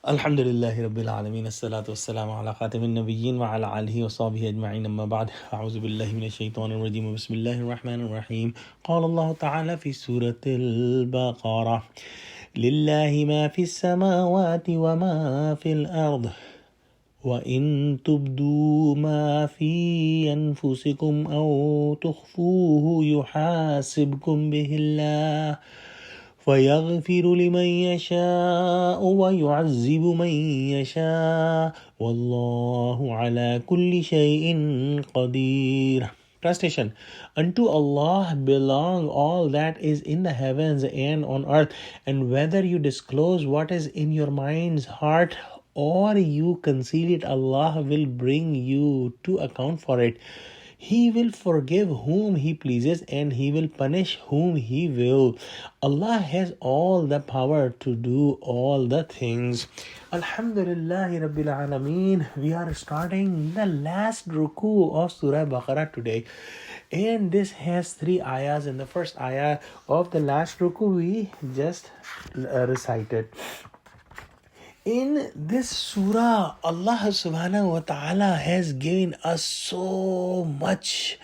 Alhamdulillahi Rabbil Alameen. As-salatu was-salamu ala khatamin nabiyyin wa ala alihi wa sahbihi ajma'in. Amma ba'd. A'udhu billahi minash shaitanir rajim. Bismillahir rahmanir rahim. Qala Allah ta'ala fi suratil Baqarah. Lillahi ma fis samawati wa ma fil ard. وإن تبدوا ما في أنفسكم أو تخفوه يحاسبكم به الله فيغفر لمن يشاء ويعذب من يشاء والله على كل شيء قدير. Translation: Unto Allah belong all that is in the heavens and on earth, and whether you disclose what is in your mind's heart or you conceal it, Allah will bring you to account for it. He will forgive whom He pleases and He will punish whom He will. Allah has all the power to do all the things. Alhamdulillahi Rabbil Alameen. We are starting the last ruku of Surah Baqarah today. And this has 3 ayahs. In the first ayah of the last ruku we just recited. In this surah, Allah subhanahu wa ta'ala has given us so much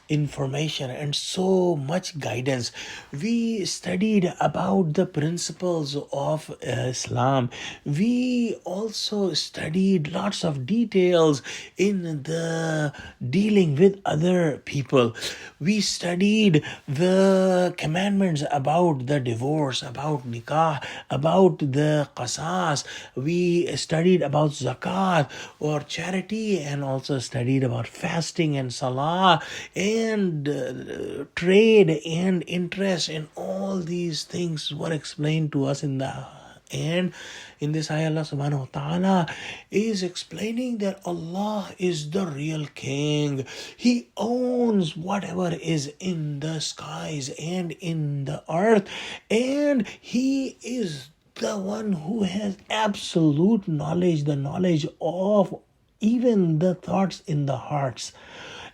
information and so much guidance. We studied about the principles of Islam. We also studied lots of details in the dealing with other people. We studied the commandments about the divorce, about nikah, about the qasas. We studied about zakat or charity, and also studied about fasting and salah and trade and interest, and all these things were explained to us in the and in this ayah. Allah subhanahu wa ta'ala is explaining that Allah is the real king. He owns whatever is in the skies and in the earth, and He is the one who has absolute knowledge, the knowledge of even the thoughts in the hearts.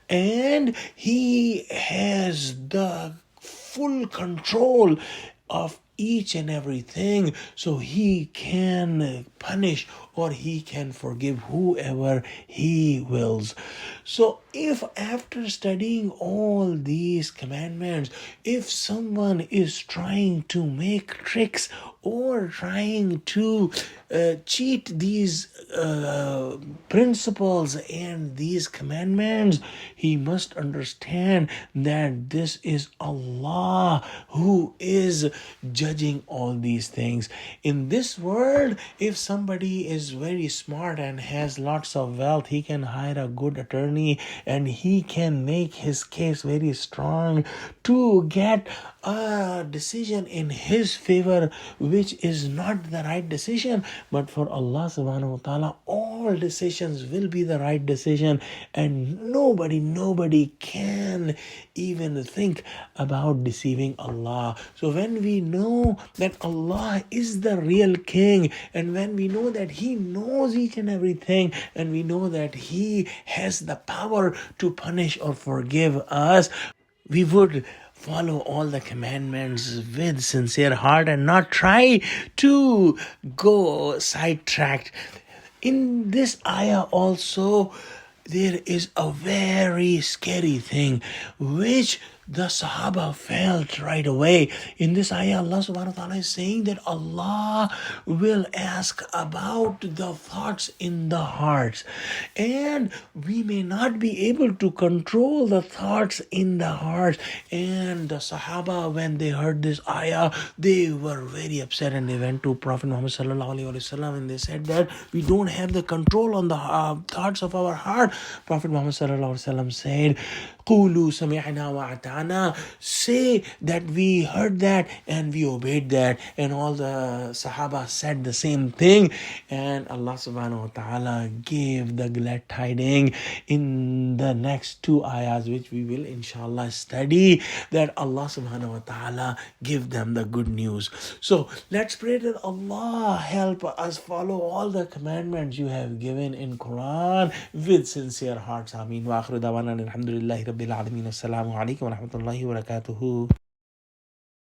And He has the full control of each and everything, so He can punish or He can forgive whoever He wills. So if after studying all these commandments, if someone is trying to make tricks or trying to cheat these principles and these commandments, he must understand that this is Allah who is judging all these things. In this world, if somebody is very smart and has lots of wealth, he can hire a good attorney and he can make his case very strong to get a decision in his favor, which is not the right decision. But for Allah subhanahu wa ta'ala, all decisions will be the right decision, and nobody can even think about deceiving Allah. So when we know that Allah is the real king, and when we know that He knows each and everything, and we know that He has the power to punish or forgive us, we would follow all the commandments with sincere heart and not try to go sidetracked. In this ayah also, there is a very scary thing which the Sahaba felt right away. In this ayah, Allah subhanahu wa ta'ala is saying that Allah will ask about the thoughts in the hearts. And we may not be able to control the thoughts in the hearts. And the Sahaba, when they heard this ayah, they were very upset, and they went to Prophet Muhammad sallallahu alaihi wasallam and they said that we don't have the control on the thoughts of our heart. Prophet Muhammad sallallahu alaihi wasallam said, "Qulu sami'na wa ata'na." Say that we heard that and we obeyed that. And all the Sahaba said the same thing. And Allah subhanahu wa ta'ala gave the glad tidings in the next 2 ayahs, which we will inshallah study, that Allah subhanahu wa ta'ala give them the good news. So let's pray that Allah help us follow all the commandments you have given in Quran with sincere hearts. Ameen. Wa akhiru dawana alhamdulillahi rabbil alameen. Assalamu alaikum wa rahmatullahi wa barakatuhu.